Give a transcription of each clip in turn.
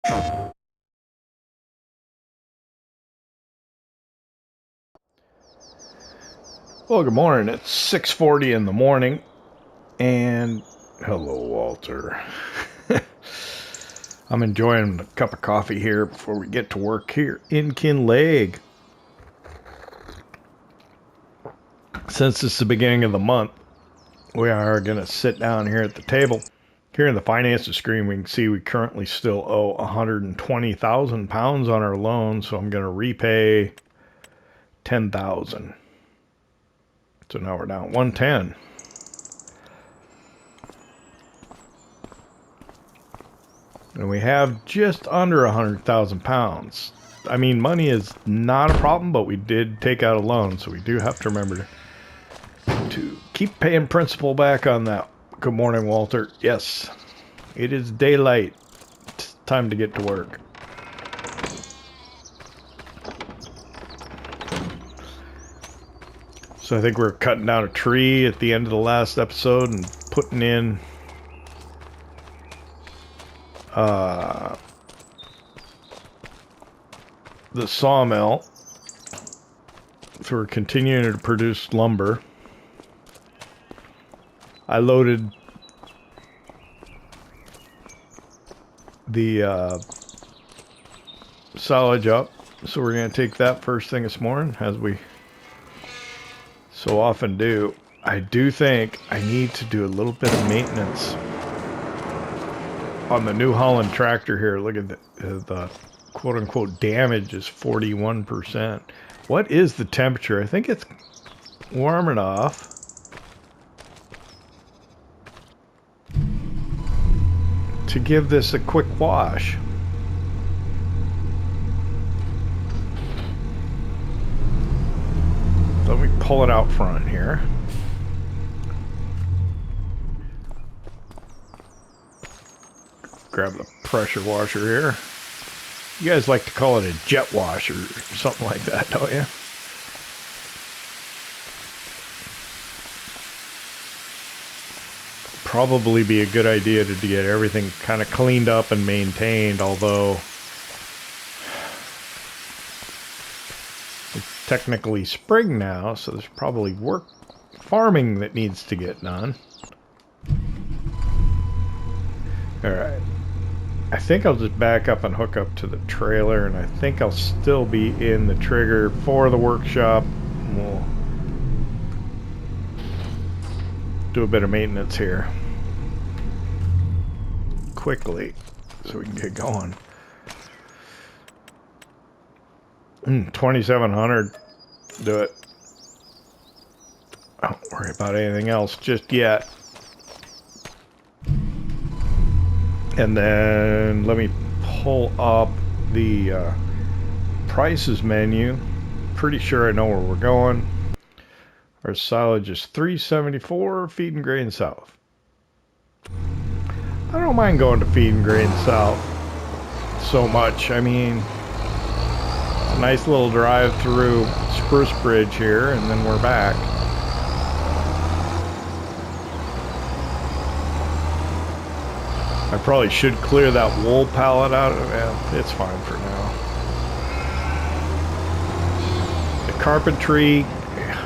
Well, good morning. It's 6:40 in the morning, and hello, Walter. I'm enjoying a cup of coffee here before we get to work here in Kinlaig. Since it's the beginning of the month, we are going to sit down here at the table. Here in the finances screen, we can see we currently still owe 120,000 pounds on our loan, so I'm going to repay 10,000. So now we're down 110. And we have just under 100,000 pounds. I mean, money is not a problem, but we did take out a loan, so we do have to remember to keep paying principal back on that. Good morning, Walter. Yes, it is daylight. It's time to get to work. So I think we're cutting down a tree at the end of the last episode and putting in the sawmill. So we're continuing to produce lumber. I loaded the silage up, so we're going to take that first thing this morning, as we so often do. I do think I need to do a little bit of maintenance on the New Holland tractor here. Look at the quote-unquote damage is 41%. What is the temperature? I think it's warm enough to give this a quick wash. Let me pull it out front here. Grab the pressure washer here. You guys like to call it a jet wash or something like that, don't you? Probably be a good idea to get everything kind of cleaned up and maintained, although it's technically spring now, so there's probably farming that needs to get done. Alright. I think I'll just back up and hook up to the trailer, and I think I'll still be in the trigger for the workshop. We'll do a bit of maintenance here quickly so we can get going. 2,700. Do it. Don't worry about anything else just yet. And then let me pull up the prices menu. Pretty sure I know where we're going. Our silage is $3.74, feed and grain south. I don't mind going to feed and grain south so much. I mean, it's a nice little drive through Spruce Bridge here, and then we're back. I probably should clear that wool pallet out. It's fine for now. The carpentry,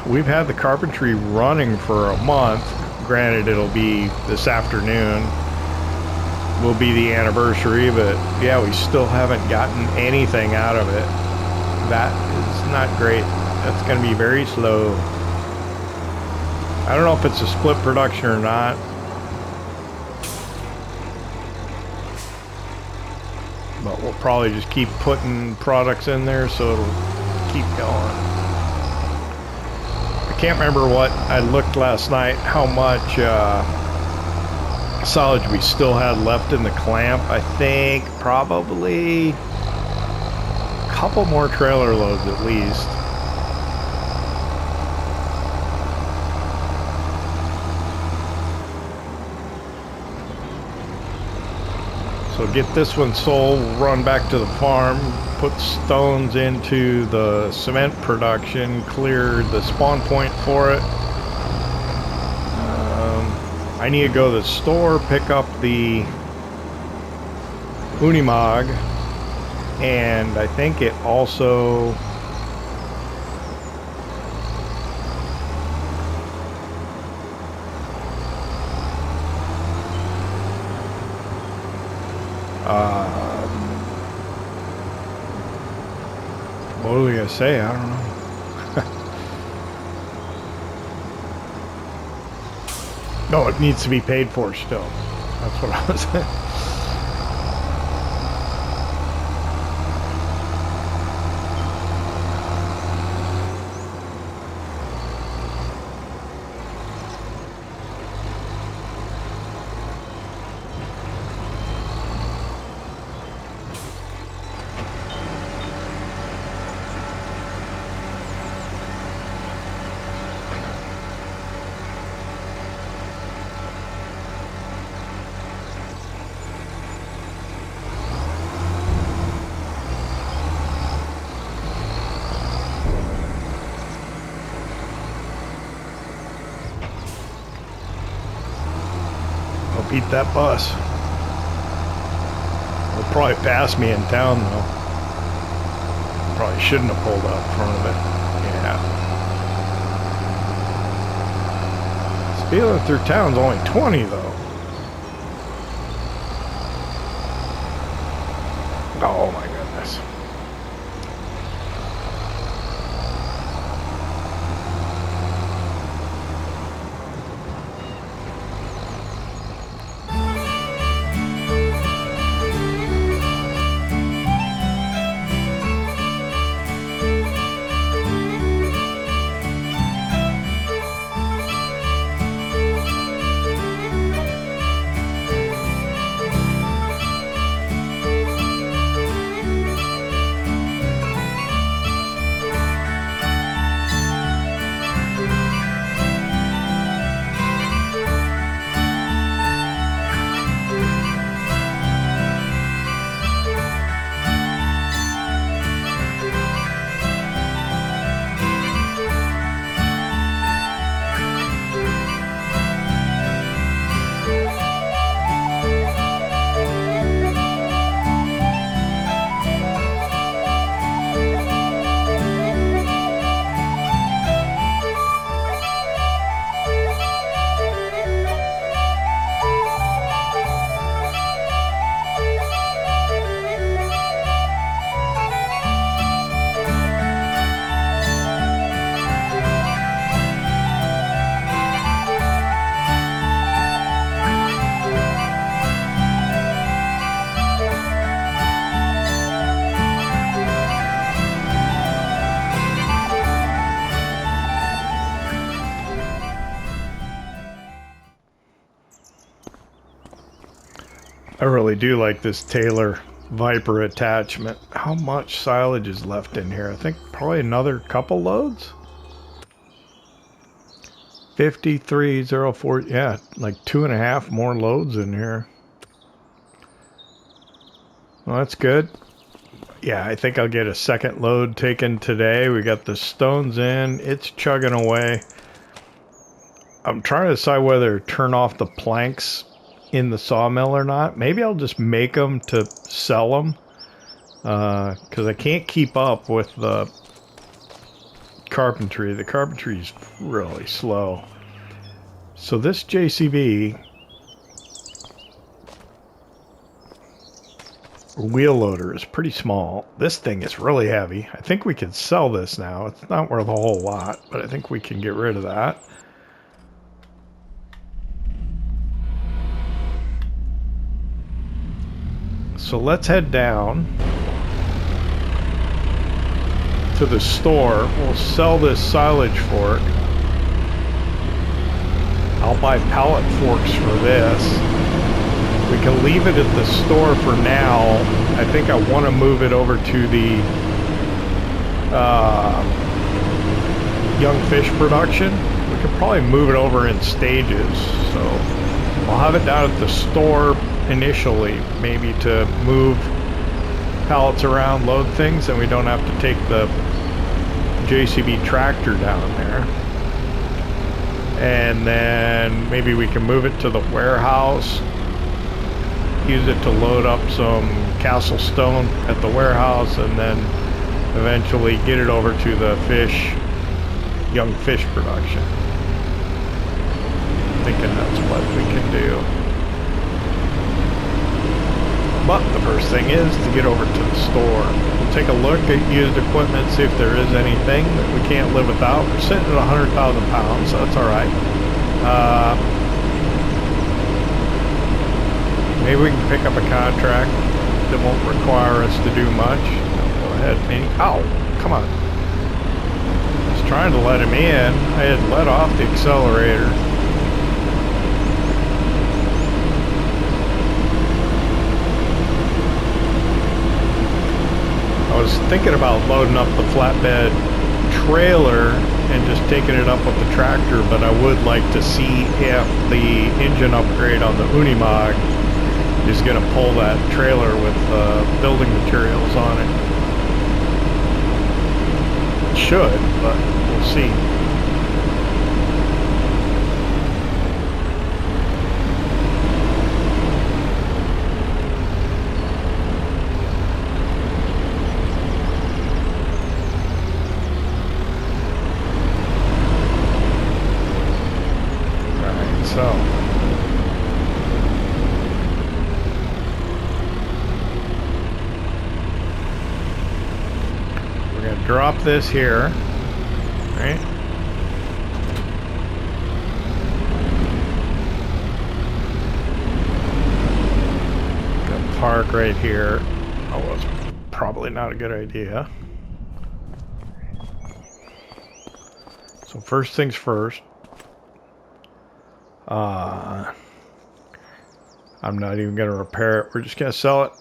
we've had the carpentry running for a month. Granted, it'll be this afternoon. Will be the anniversary, but yeah, we still haven't gotten anything out of it. That is not great. That's going to be very slow. I don't know if it's a split production or not. But we'll probably just keep putting products in there so it'll keep going. I can't remember what I looked last night, how much silage we still had left in the clamp. I think probably a couple more trailer loads at least. So get this one sold, run back to the farm, put stones into the cement production, clear the spawn point for it. I need to go to the store, pick up the Unimog, And I think it also what was I gonna say? I don't know. No, it needs to be paid for still. That's what I was saying. Beat that bus. It'll probably pass me in town though. Probably shouldn't have pulled up in front of it. Yeah. Speeding through town's only 20 though. Oh my goodness. I really do like this Taylor Viper attachment. How much silage is left in here? I think probably another couple loads. 5304, yeah, like 2.5 more loads in here. Well, that's good. Yeah, I think I'll get a second load taken today. We got the stones in. It's chugging away. I'm trying to decide whether to turn off the planks in the sawmill or not. Maybe I'll just make them to sell them. Because I can't keep up with the carpentry. The carpentry is really slow. So this JCB wheel loader is pretty small. This thing is really heavy. I think we can sell this now. It's not worth a whole lot, but I think we can get rid of that. So let's head down to the store. We'll sell this silage fork. I'll buy pallet forks for this. We can leave it at the store for now. I think I want to move it over to the young fish production. We could probably move it over in stages. So I'll have it down at the store initially, maybe to move pallets around, load things, and we don't have to take the JCB tractor down there. And then maybe we can move it to the warehouse, use it to load up some Castle Stone at the warehouse, and then eventually get it over to the young fish production. Thinking that's what we can do. But the first thing is to get over to the store. We'll take a look at used equipment, see if there is anything that we can't live without. We're sitting at 100,000 pounds, so that's all right. Maybe we can pick up a contract that won't require us to do much. Go ahead, Minnie. Ow, come on. I was trying to let him in. I had let off the accelerator. I was thinking about loading up the flatbed trailer and just taking it up with the tractor, but I would like to see if the engine upgrade on the Unimog is going to pull that trailer with building materials on it. It should, but we'll see. So, we're going to drop this here, right? Going to park right here. Oh, well, it's probably not a good idea. So first things first. I'm not even going to repair it. We're just going to sell it.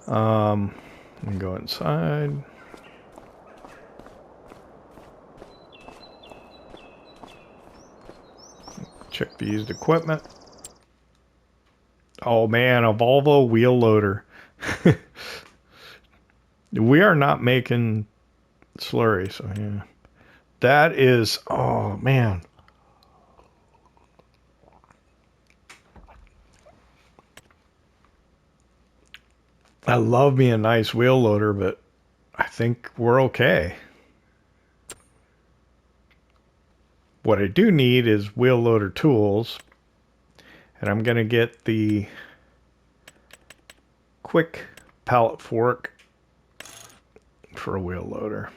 And go inside. Check the used equipment. Oh man, a Volvo wheel loader. We are not making slurry, so yeah. That is, oh man. I love me a nice wheel loader, but I think we're okay. What I do need is wheel loader tools, and I'm going to get the quick pallet fork for a wheel loader.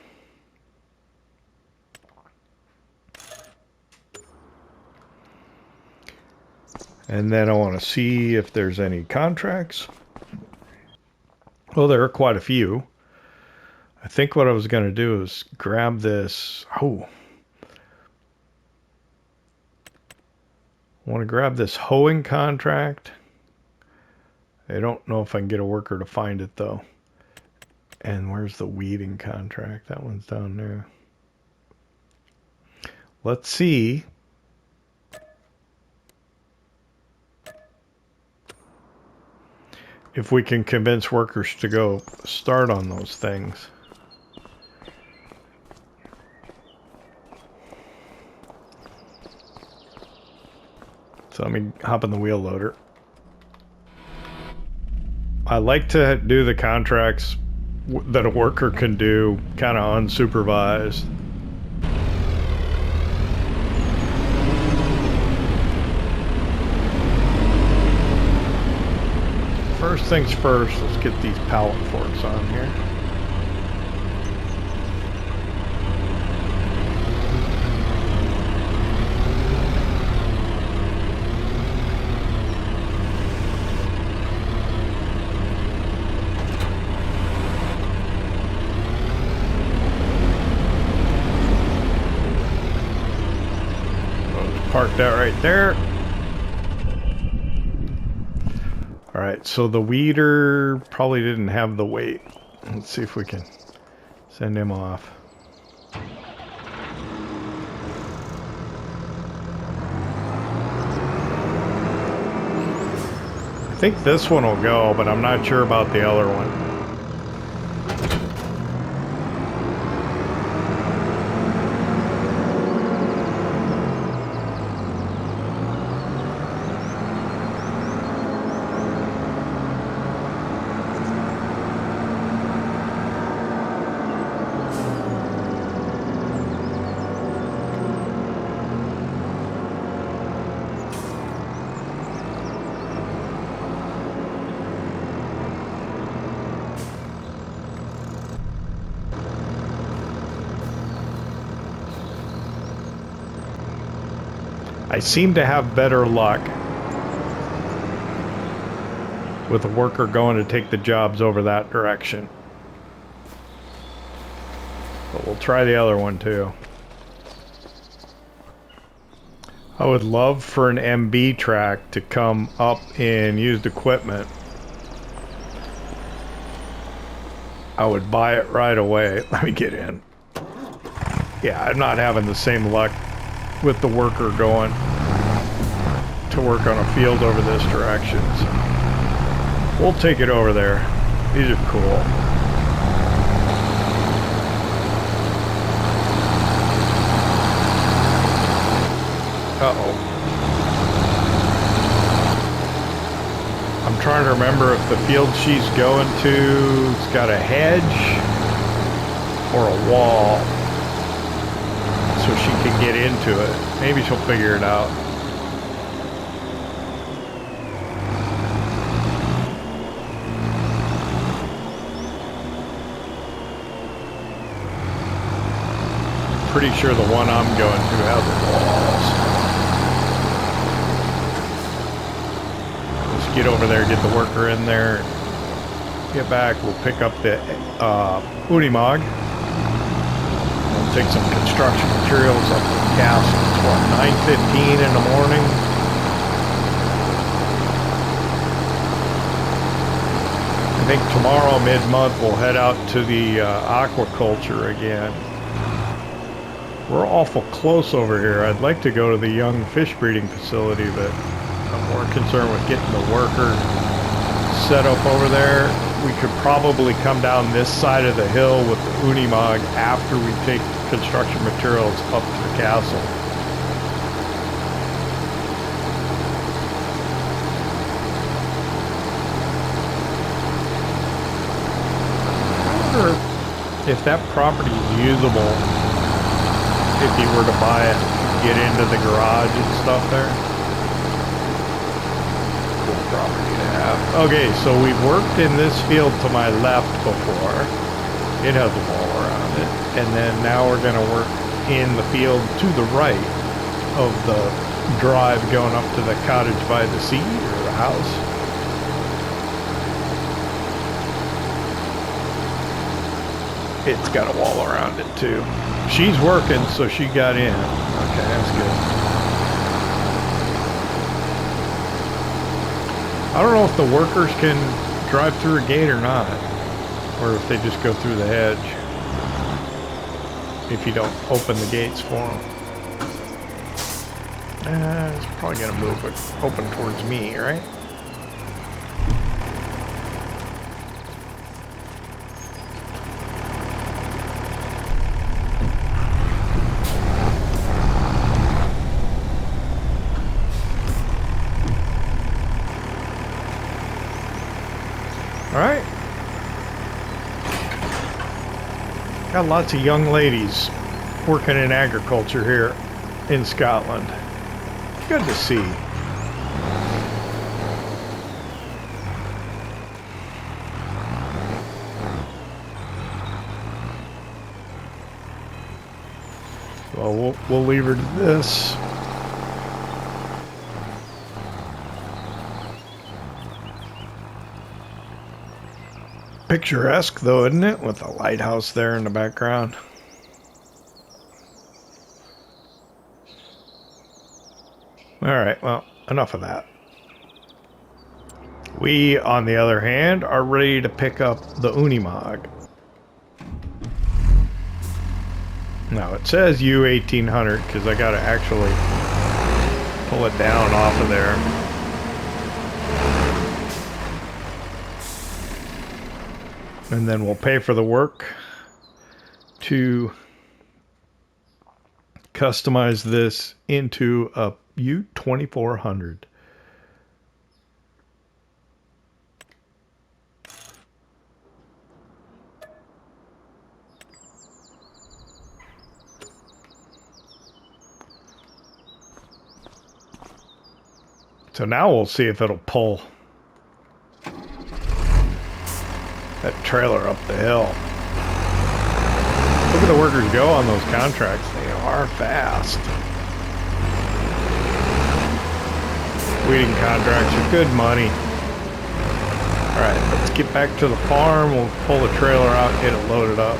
And then I want to see if there's any contracts. Well, there are quite a few. I think what I was going to do is grab this. Oh. I want to grab this hoeing contract. I don't know if I can get a worker to find it, though. And where's the weeding contract? That one's down there. Let's see. If we can convince workers to go start on those things. So let me hop in the wheel loader. I like to do the contracts that a worker can do kind of unsupervised. First things first, let's get these pallet forks on here. Park that right there. Alright, so the weeder probably didn't have the weight. Let's see if we can send him off. I think this one will go, but I'm not sure about the other one. I seem to have better luck with a worker going to take the jobs over that direction. But we'll try the other one too. I would love for an MB track to come up in used equipment. I would buy it right away. Let me get in. Yeah, I'm not having the same luck with the worker going to work on a field over this direction. So we'll take it over there. These are cool. Uh-oh. I'm trying to remember if the field she's going to has got a hedge or a wall so she can get into it. Maybe she'll figure it out. Pretty sure the one I'm going to has walls. Let's get over there, get the worker in there, get back. We'll pick up the Unimog. We'll take some construction materials up to the castle. It's what, 9:15 in the morning? I think tomorrow, mid-month, we'll head out to the aquaculture again. We're awful close over here. I'd like to go to the young fish breeding facility, but I'm more concerned with getting the worker set up over there. We could probably come down this side of the hill with the Unimog after we take construction materials up to the castle. I wonder if that property is usable. If you were to buy it, get into the garage and stuff there. Cool property to have. Okay, so we've worked in this field to my left before. It has a wall around it. And then now we're going to work in the field to the right of the drive going up to the cottage by the sea or the house. It's got a wall around it too. She's working, so she got in. Okay, that's good. I don't know if the workers can drive through a gate or not, or if they just go through the hedge if you don't open the gates for them. It's probably going to move it open towards me, right? Alright. Got lots of young ladies working in agriculture here in Scotland. Good to see. Well, we'll leave her to this. Picturesque though, isn't it? With a lighthouse there in the background. Alright, well, enough of that. We, on the other hand, are ready to pick up the Unimog. Now, it says U1800 because I got to actually pull it down off of there. And then we'll pay for the work to customize this into a U2400. So now we'll see if it'll pull that trailer up the hill. Look at the workers go on those contracts. They are fast. Weeding contracts are good money. Alright, let's get back to the farm. We'll pull the trailer out, get it loaded up.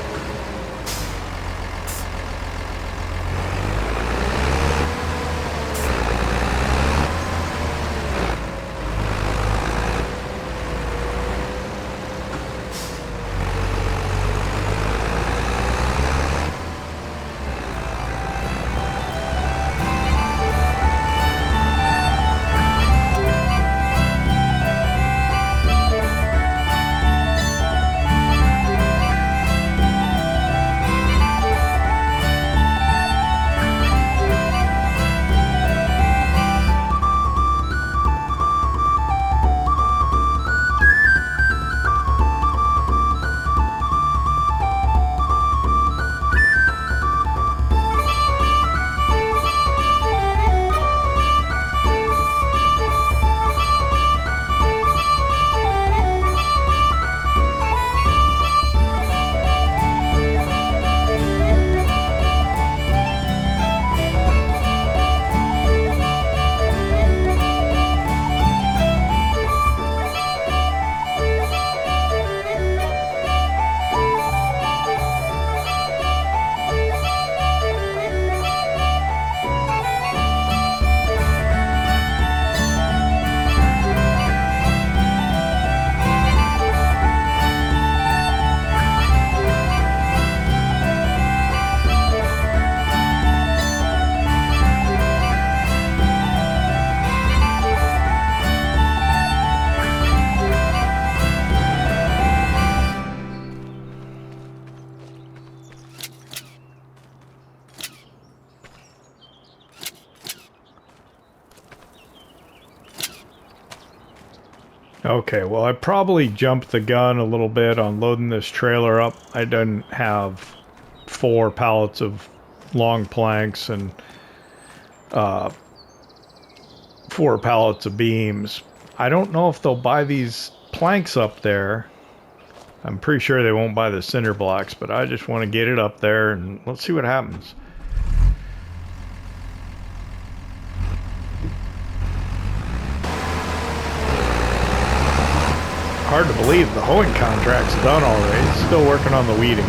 Okay, well, I probably jumped the gun a little bit on loading this trailer up. I didn't have 4 pallets of long planks and 4 pallets of beams. I don't know if they'll buy these planks up there. I'm pretty sure they won't buy the cinder blocks, but I just want to get it up there and let's see what happens. Hard to believe the hoeing contract's done already. Still working on the weeding.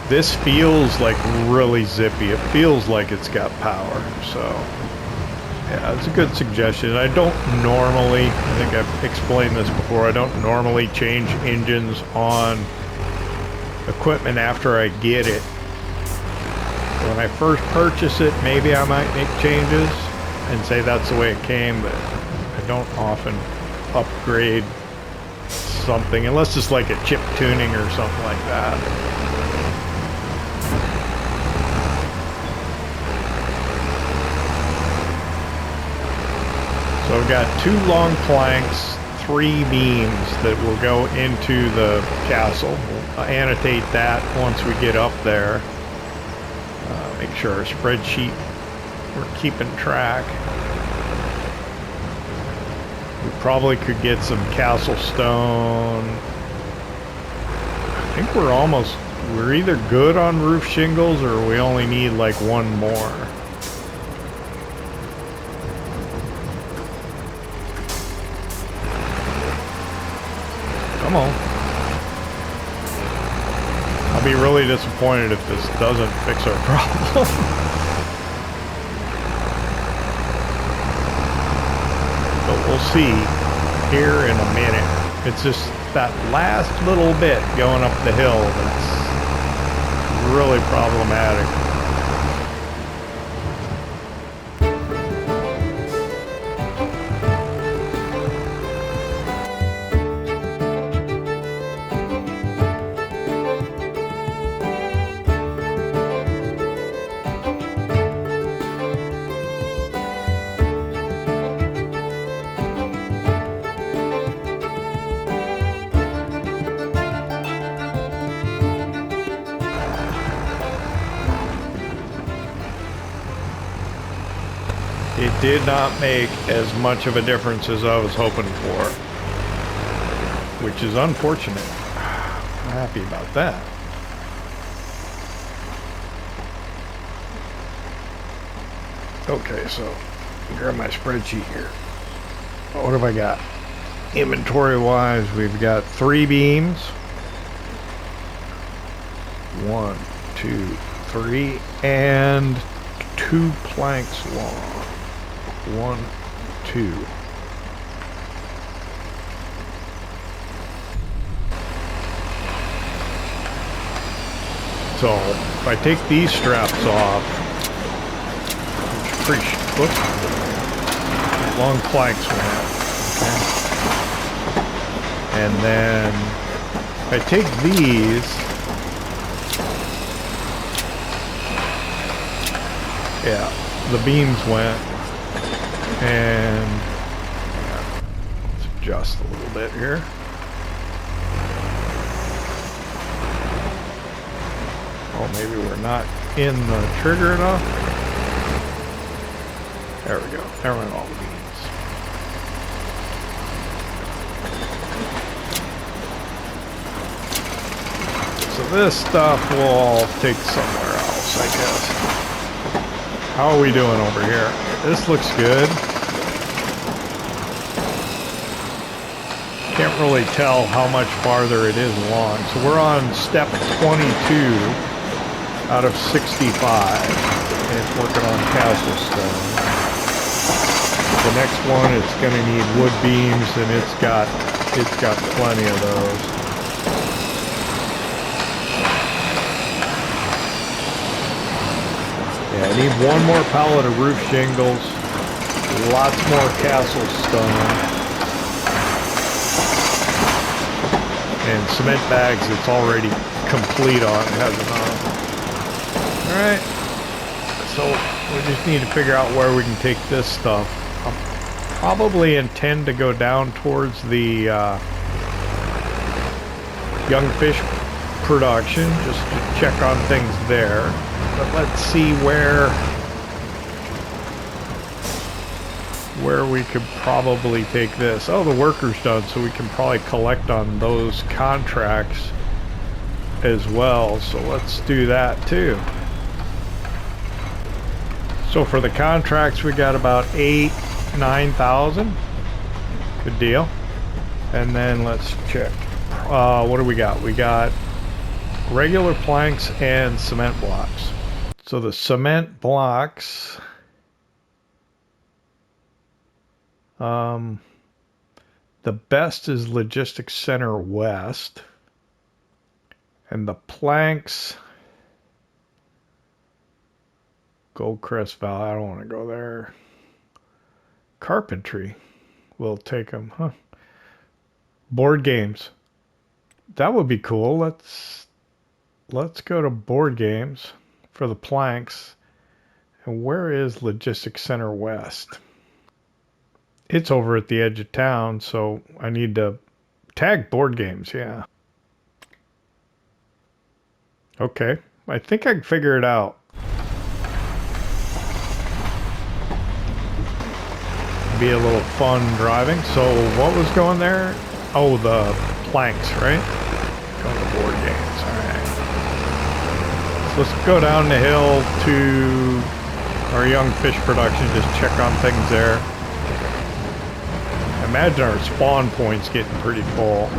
This feels like really zippy. It feels like it's got power. So, yeah, it's a good suggestion. I don't normally, I think I've explained this before, I don't normally change engines on equipment after I get it. When I first purchase it, maybe I might make changes and say that's the way it came, but I don't often upgrade something unless it's like a chip tuning or something like that. So I've got 2 long planks, 3 beams that will go into the castle. We'll annotate that once we get up there. Make sure our spreadsheet, we're keeping track. We probably could get some castle stone. I think we're either good on roof shingles or we only need like 1 more. Come on. I'll be really disappointed if this doesn't fix our problem. But we'll see here in a minute. It's just that last little bit going up the hill that's really problematic. It did not make as much of a difference as I was hoping for, which is unfortunate. I'm happy about that. Okay, so grab my spreadsheet here. What have I got? Inventory wise, we've got 3 beams. 1, 2, 3, and 2 planks long. 1, 2. So if I take these straps off, which long planks went, okay. And then if I take these, yeah, the beams went, and let's adjust a little bit here. Oh, maybe we're not in the trigger enough. There we go. There went all the beams. So this stuff we'll all take somewhere else, I guess. How are we doing over here? This looks good. Can't really tell how much farther it is along. So we're on step 22 out of 65. And it's working on castle stone. The next one, it's going to need wood beams, and it's got plenty of those. Yeah, I need 1 more pallet of roof shingles, lots more castle stone, and cement bags it's already complete on, has enough. Alright, so we just need to figure out where we can take this stuff. I'll probably intend to go down towards the young fish production, just to check on things there. But let's see where we could probably take this. Oh, the worker's done, so we can probably collect on those contracts as well. So let's do that too. So for the contracts, we got about 9,000. Good deal. And then let's check. What do we got? We got regular planks and cement blocks. So the cement blocks, the best is Logistics Center West, and the planks, Goldcrest Valley. I don't want to go there. Carpentry, we'll take them, huh? Board games, that would be cool. Let's go to board games for the planks. And where is Logistics Center West? It's over at the edge of town, so I need to tag board games, yeah. Okay, I think I can figure it out. Be a little fun driving. So what was going there? Oh, the planks, right? Going to board games, alright. So let's go down the hill to our young fish production, just check on things there. I imagine our spawn point's getting pretty full.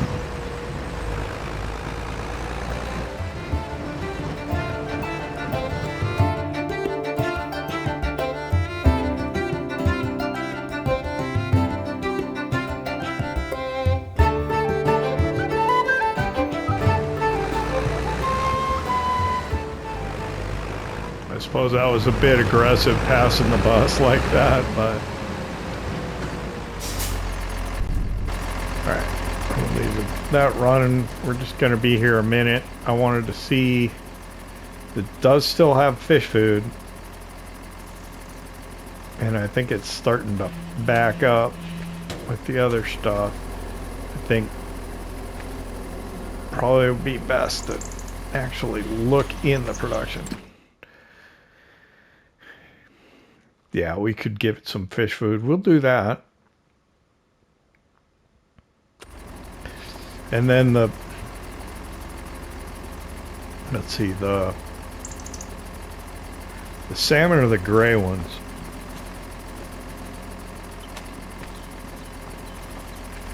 I suppose that was a bit aggressive passing the bus like that, but alright, we'll leave that running. We're just going to be here a minute. I wanted to see, it does still have fish food, and I think it's starting to back up with the other stuff. I think probably would be best to actually look in the production. Yeah, we could give it some fish food. We'll do that. And then let's see, the salmon are the gray ones.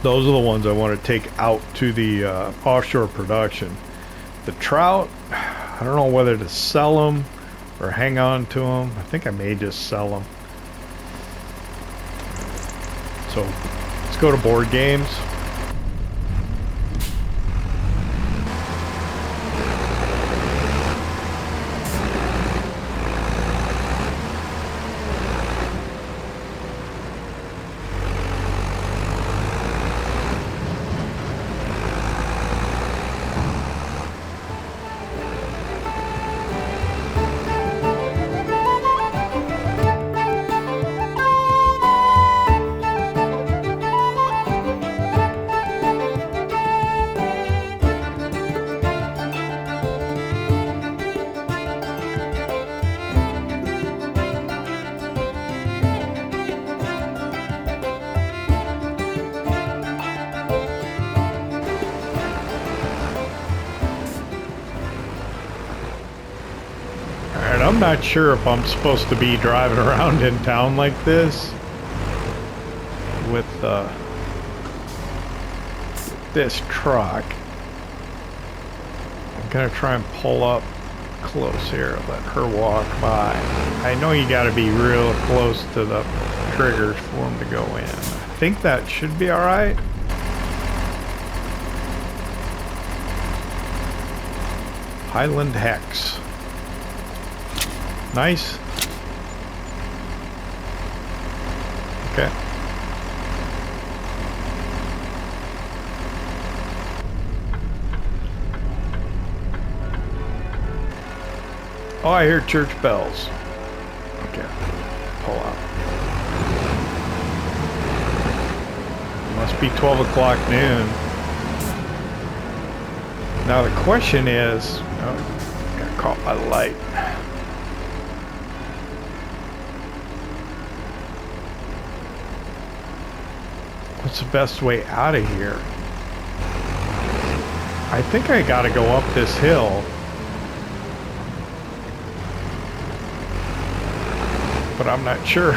Those are the ones I want to take out to the offshore production. The trout, I don't know whether to sell them or hang on to them. I think I may just sell them. So let's go to board games. I'm not sure if I'm supposed to be driving around in town like this with this truck. I'm gonna try and pull up close here, let her walk by. I know you gotta be real close to the triggers for them to go in. I think that should be all right. Highland Hex. Nice. Okay. Oh, I hear church bells. Okay. Pull out. Must be 12 o'clock noon. Now the question is, oh, got caught by the light. What's the best way out of here? I think I gotta go up this hill. But I'm not sure.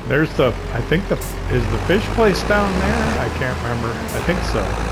There's the, I think the, is the fish place down there? I can't remember. I think so.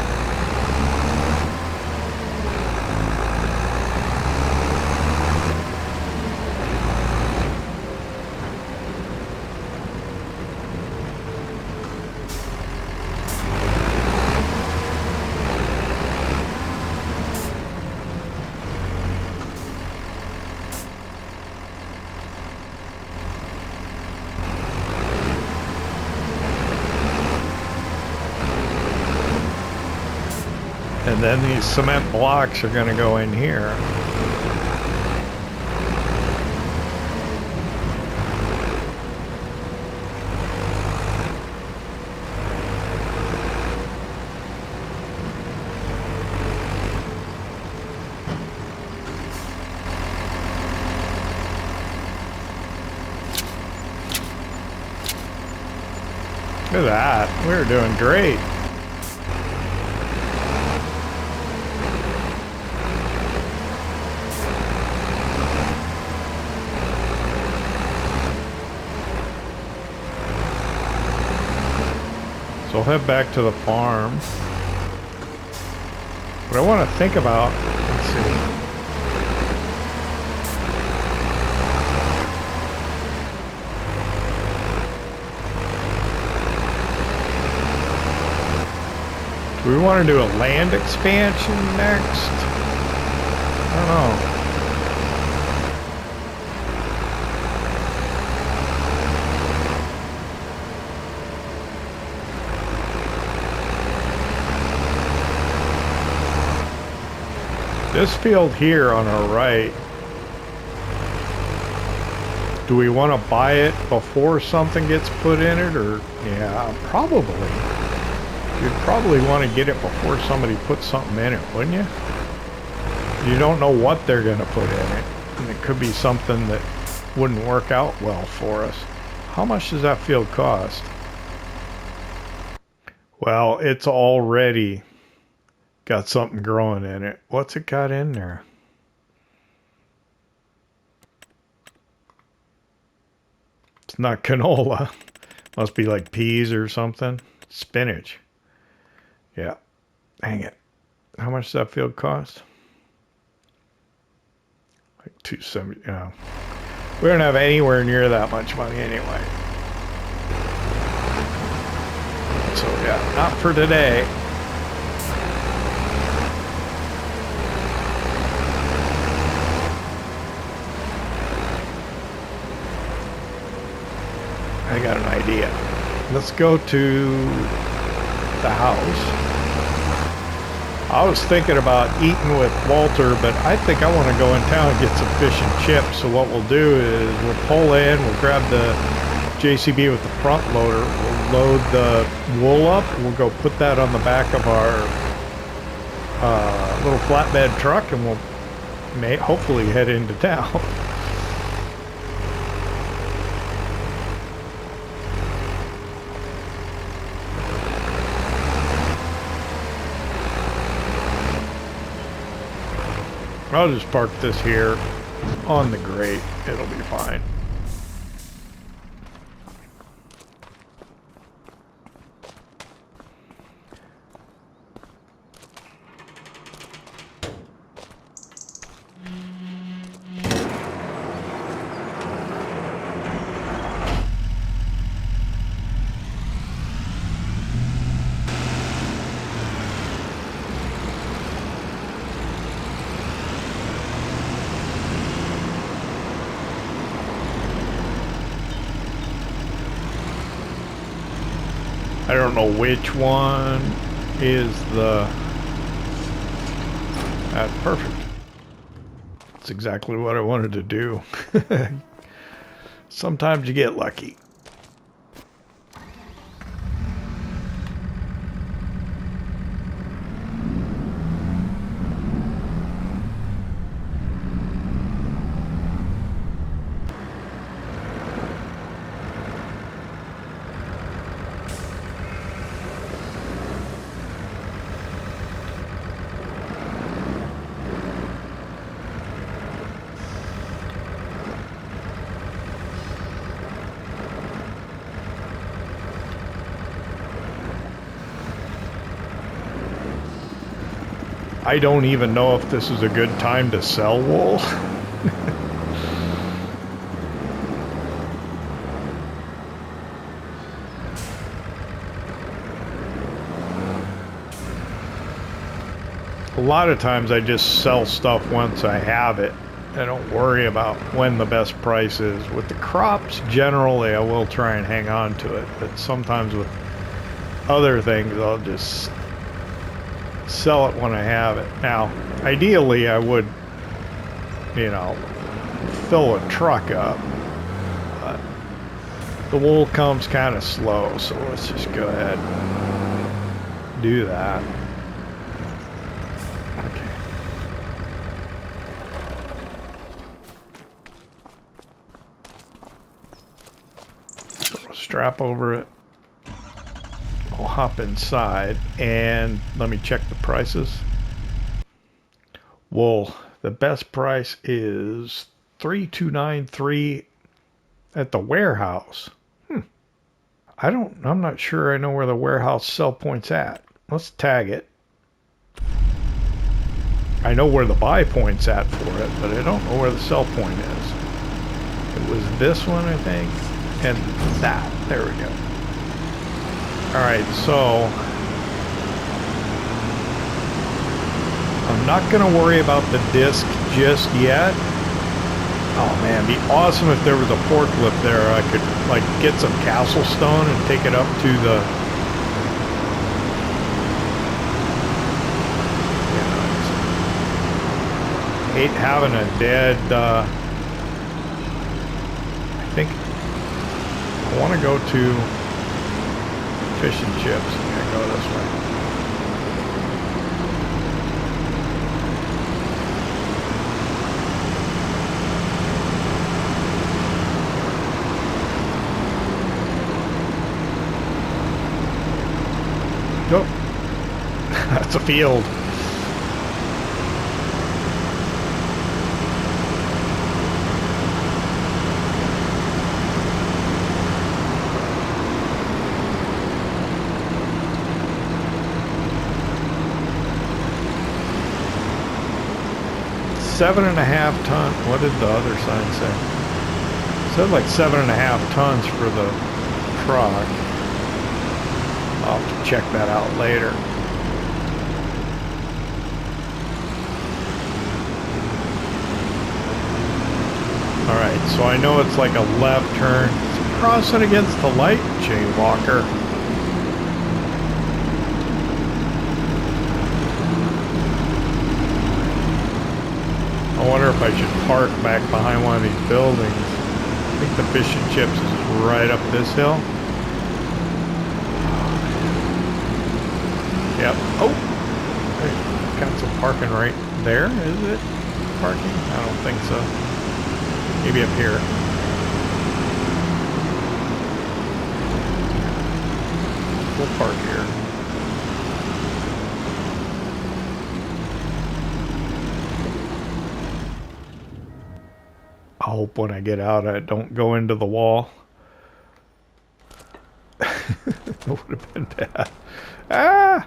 And then these cement blocks are going to go in here. Look at that. We're doing great. So I'll head back to the farm. What I want to think about, let's see. Do we want to do a land expansion next? I don't know. This field here on our right, do we want to buy it before something gets put in it, or yeah, probably. You'd probably want to get it before somebody puts something in it, wouldn't you? You don't know what they're going to put in it, and it could be something that wouldn't work out well for us. How much does that field cost? Well, it's already got something growing in it. What's it got in there? It's not canola. Must be like peas or something. Spinach. Yeah. Dang it. How much does that field cost? Like $270. Yeah. We don't have anywhere near that much money anyway. So yeah, not for today. I got an idea. Let's go to the house. I was thinking about eating with Walter, but I think I want to go in town and get some fish and chips. So what we'll do is we'll pull in, we'll grab the JCB with the front loader, we'll load the wool up, and we'll go put that on the back of our little flatbed truck, and we'll hopefully head into town. I'll just park this here on the grate. It'll be fine. I don't know which one is the... That's perfect. That's exactly what I wanted to do. Sometimes you get lucky. I don't even know if this is a good time to sell wool. A lot of times I just sell stuff once I have it. I don't worry about when the best price is. With the crops, generally I will try and hang on to it, but sometimes with other things I'll just sell it when I have it. Now, ideally I would, you know, fill a truck up, but the wool comes kind of slow, so let's just go ahead and do that. Okay. Throw a strap over it. I'll hop inside and let me check the prices. Wool, the best price is $3,293 at the warehouse. I'm not sure I know where the warehouse sell point's at. Let's tag it. I know where the buy point's at for it, but I don't know where the sell point is. It was this one, I think, and that. There we go. Alright, so I'm not going to worry about the disc just yet. Oh man, it'd be awesome if there was a forklift there. I could like get some castle stone and take it up to the... I hate having a dead... I think I want to go to... fish and chips. I'm gonna go this way. Nope. That's a field. 7.5 ton. What did the other sign say? It said like 7.5 tons for the truck. I'll have to check that out later. Alright, so I know it's like a left turn. It's crossing against the light, jaywalker. I wonder if I should park back behind one of these buildings. I think the fish and chips is right up this hill. Yep. Oh! Hey, got some parking right there, is it? Parking? I don't think so. Maybe up here. We'll park here. I hope when I get out I don't go into the wall. That would have been bad. Ah!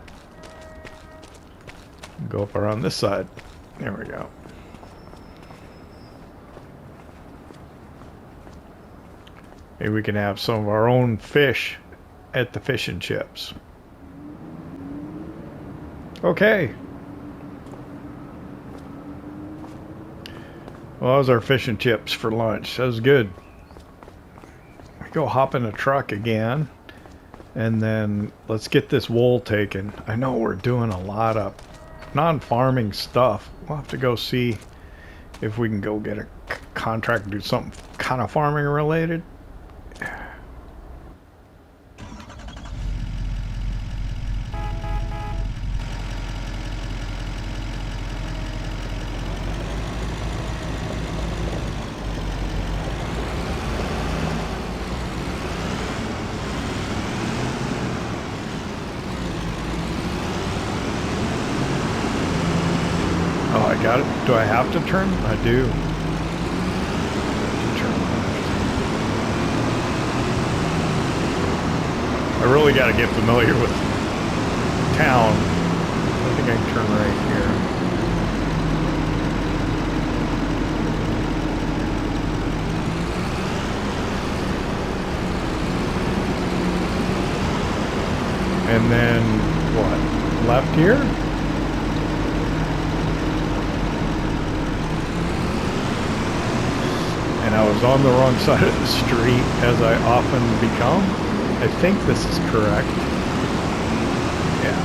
Go up around this side. There we go. Maybe we can have some of our own fish at the fish and chips. Okay. Well, that was our fish and chips for lunch. That was good. We go hop in a truck again. And then let's get this wool taken. I know we're doing a lot of non-farming stuff. We'll have to go see if we can go get a contract and do something kind of farming related. Got it. Do I have to turn? I do. Turn left. I really got to get familiar with town. I think I can turn right here. And then what? Left here? And I was on the wrong side of the street, as I often become. I think this is correct. Yeah.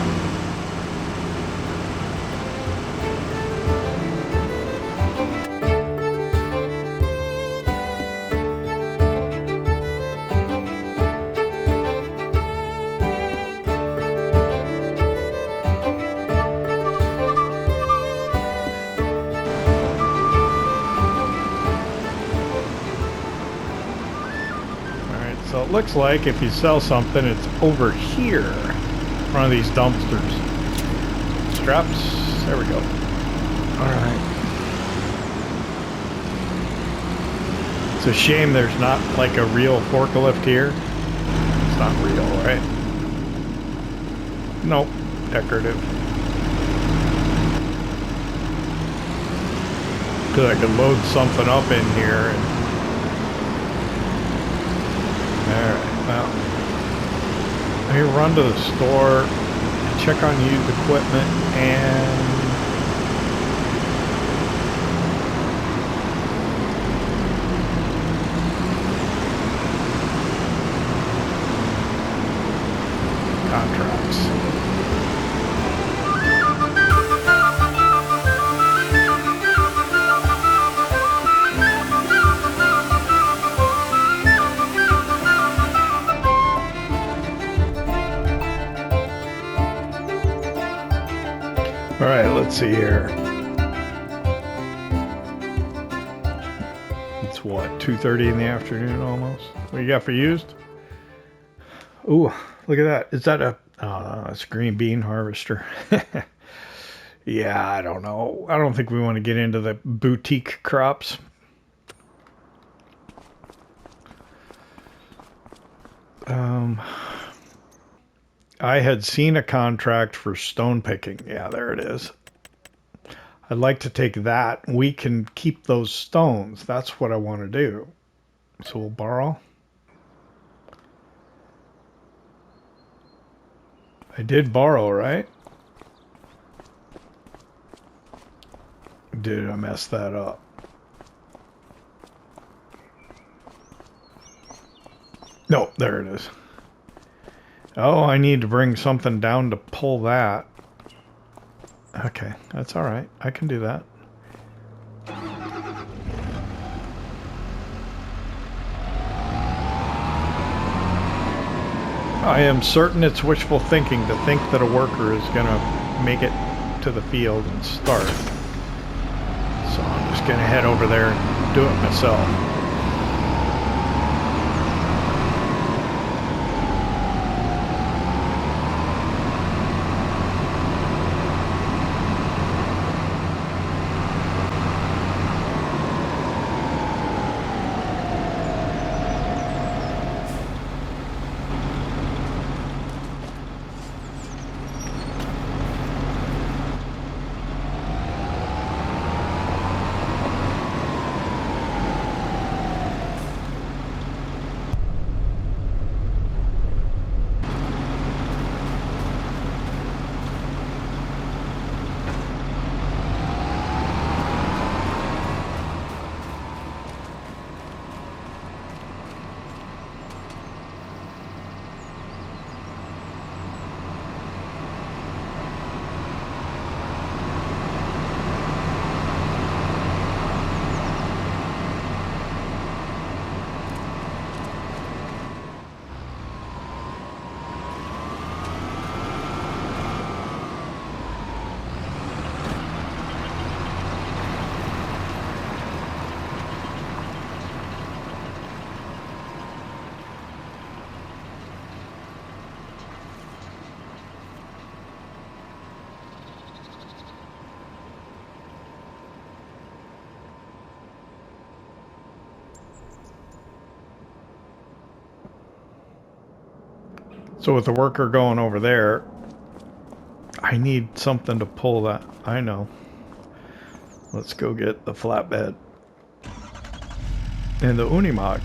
So it looks like if you sell something, it's over here in front of these dumpsters. Straps. There we go. Alright. It's a shame there's not like a real forklift here. It's not real, right? Nope. Decorative. Because I could load something up in here and alright, well, let me run to the store, check on used equipment, and contracts. Alright, let's see here. It's what, 2:30 in the afternoon almost? What you got for used? Ooh, look at that. Is that a... Oh, it's a green bean harvester. Yeah, I don't know. I don't think we want to get into the boutique crops. I had seen a contract for stone picking. Yeah, there it is. I'd like to take that. We can keep those stones. That's what I want to do. So we'll borrow. I did borrow, right? Did I mess that up? No, there it is. Oh, I need to bring something down to pull that. Okay, that's all right. I can do that. I am certain it's wishful thinking to think that a worker is going to make it to the field and start. So I'm just going to head over there and do it myself. So with the worker going over there, I need something to pull that. I know. Let's go get the flatbed and the Unimog.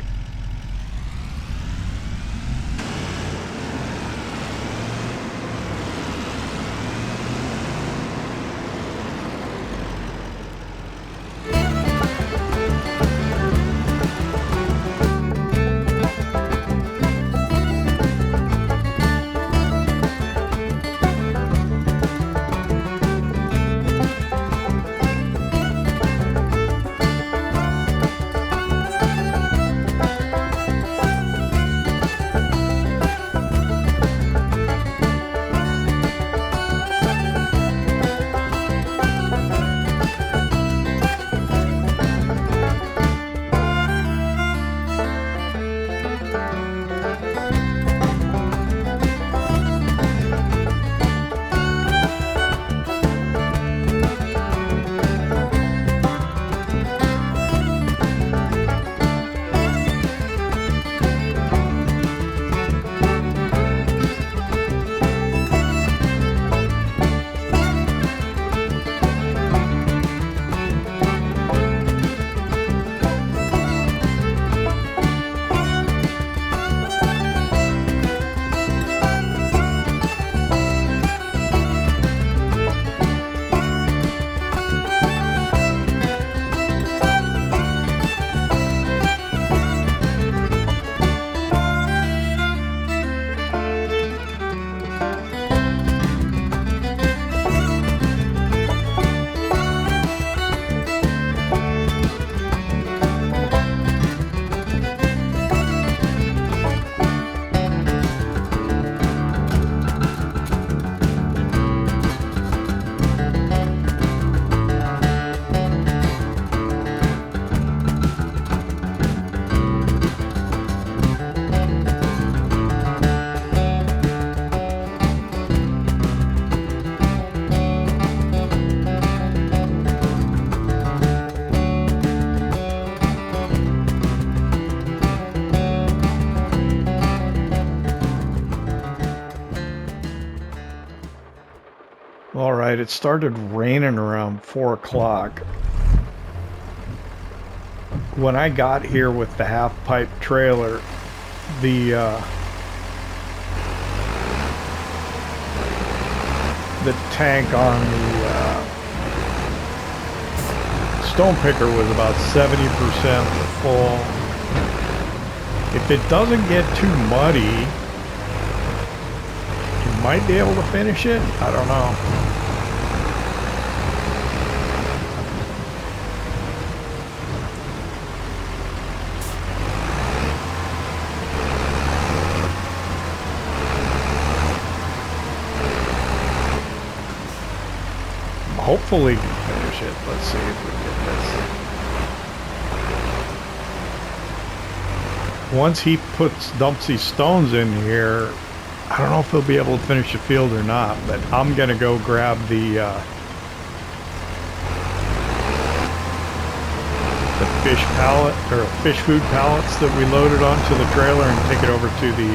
All right, it started raining around 4 o'clock. When I got here with the half-pipe trailer, the tank on the stone picker was about 70% full. If it doesn't get too muddy, you might be able to finish it. I don't know. Hopefully we can finish it. Let's see if we get this. Once he dumps these stones in here, I don't know if he'll be able to finish the field or not, but I'm gonna go grab the fish pallet, or fish food pallets that we loaded onto the trailer and take it over to the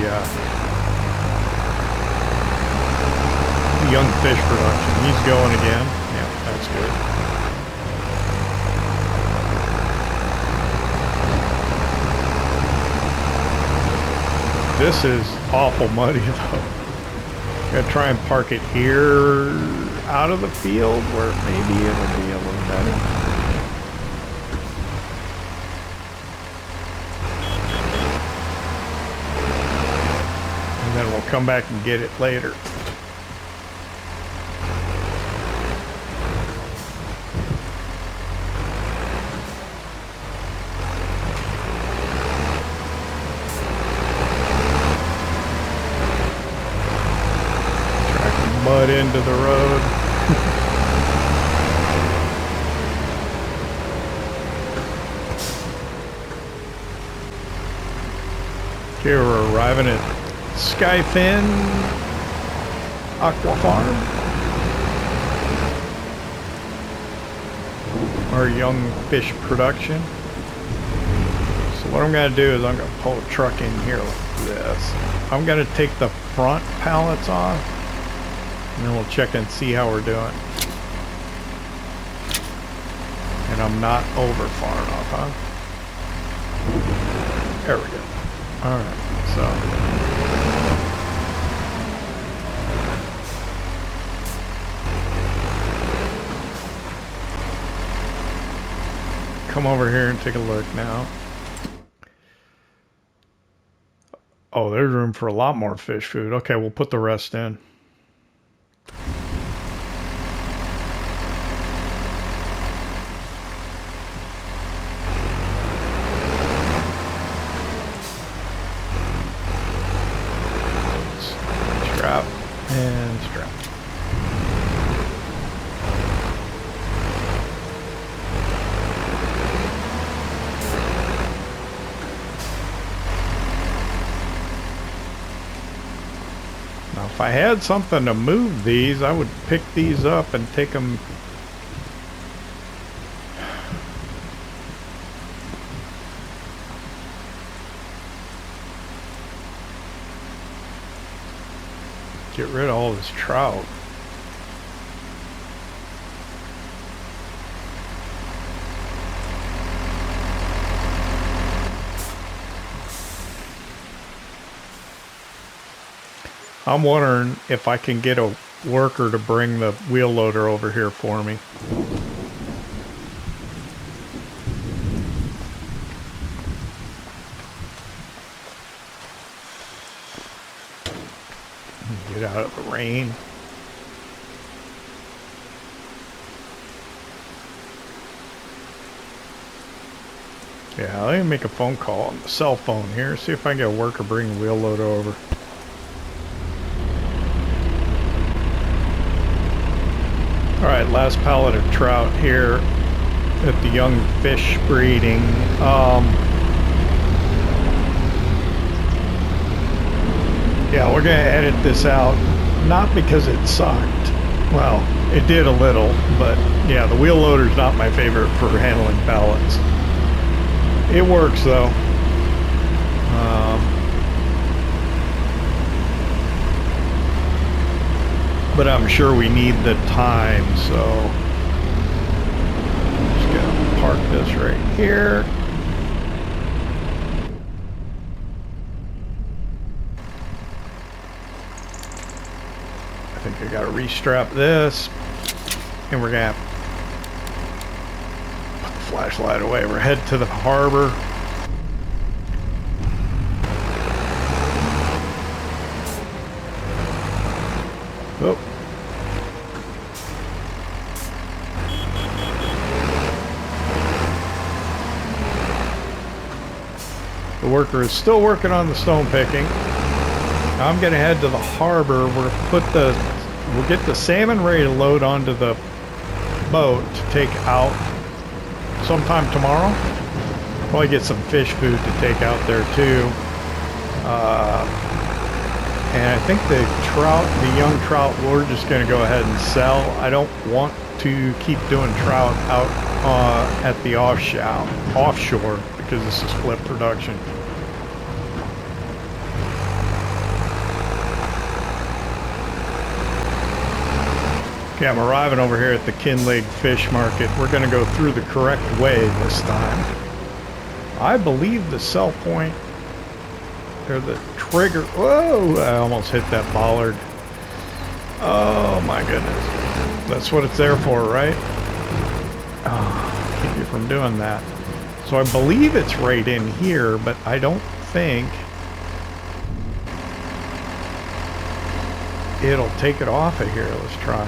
young fish production. He's going again. Yeah, that's good. This is awful muddy though. Gotta try and park it here out of the field where maybe it'll be a little better. And then we'll come back and get it later. Mud into the road. Okay, we're arriving at Skyfin Aqua Farm. Our young fish production. So what I'm going to do is I'm going to pull a truck in here like this. I'm going to take the front pallets off. And then we'll check and see how we're doing. And I'm not over far enough, huh? There we go. Alright, so. Come over here and take a look now. Oh, there's room for a lot more fish food. Okay, we'll put the rest in. And strap. Now if I had something to move these, I would pick these up and take them. Get rid of all this trout. I'm wondering if I can get a worker to bring the wheel loader over here for me. Get out of the rain. Yeah, let me make a phone call on the cell phone here. See if I can get a worker bring the wheel loader over. Alright, last pallet of trout here at the young fish breeding. Yeah, we're going to edit this out, not because it sucked. Well, it did a little, but yeah, the wheel loader's not my favorite for handling pallets. It works though. but I'm sure we need the time, so just gonna park this right here. I think I gotta restrap this, and we're gonna put the flashlight away. We're headed to the harbor. Oh. The worker is still working on the stone picking. Now I'm gonna head to the harbor. We'll get the salmon ready to load onto the boat to take out sometime tomorrow. Probably get some fish food to take out there too. And I think the young trout, we're just going to go ahead and sell. I don't want to keep doing trout out at the offshore because this is split production. Okay, I'm arriving over here at the Kinlaig fish market. We're going to go through the correct way this time. I believe the sell point, or the trigger, whoa, I almost hit that bollard. Oh my goodness. That's what it's there for, right? Oh, keep you from doing that. So I believe it's right in here, but I don't think it'll take it off of here. Let's try.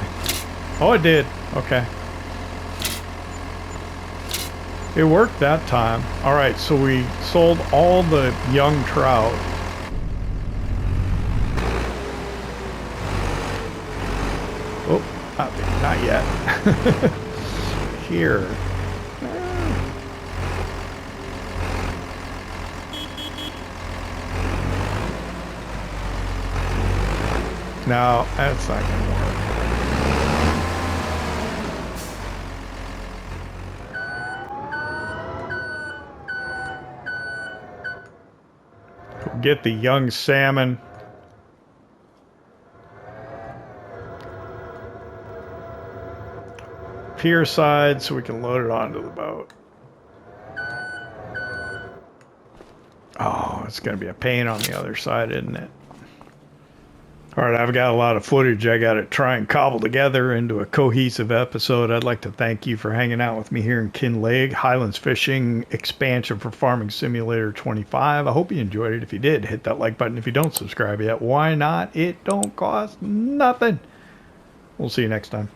Oh, it did. Okay. It worked that time. All right, so we sold all the young trout. Oh, not yet. Here. No, that's not going to work. Get the young salmon. Pier side so we can load it onto the boat. Oh, it's going to be a pain on the other side, isn't it? All right, I've got a lot of footage I got to try and cobble together into a cohesive episode. I'd like to thank you for hanging out with me here in Kinlaig, Highlands Fishing Expansion for Farming Simulator 25. I hope you enjoyed it. If you did, hit that like button. If you don't subscribe yet, why not? It don't cost nothing. We'll see you next time.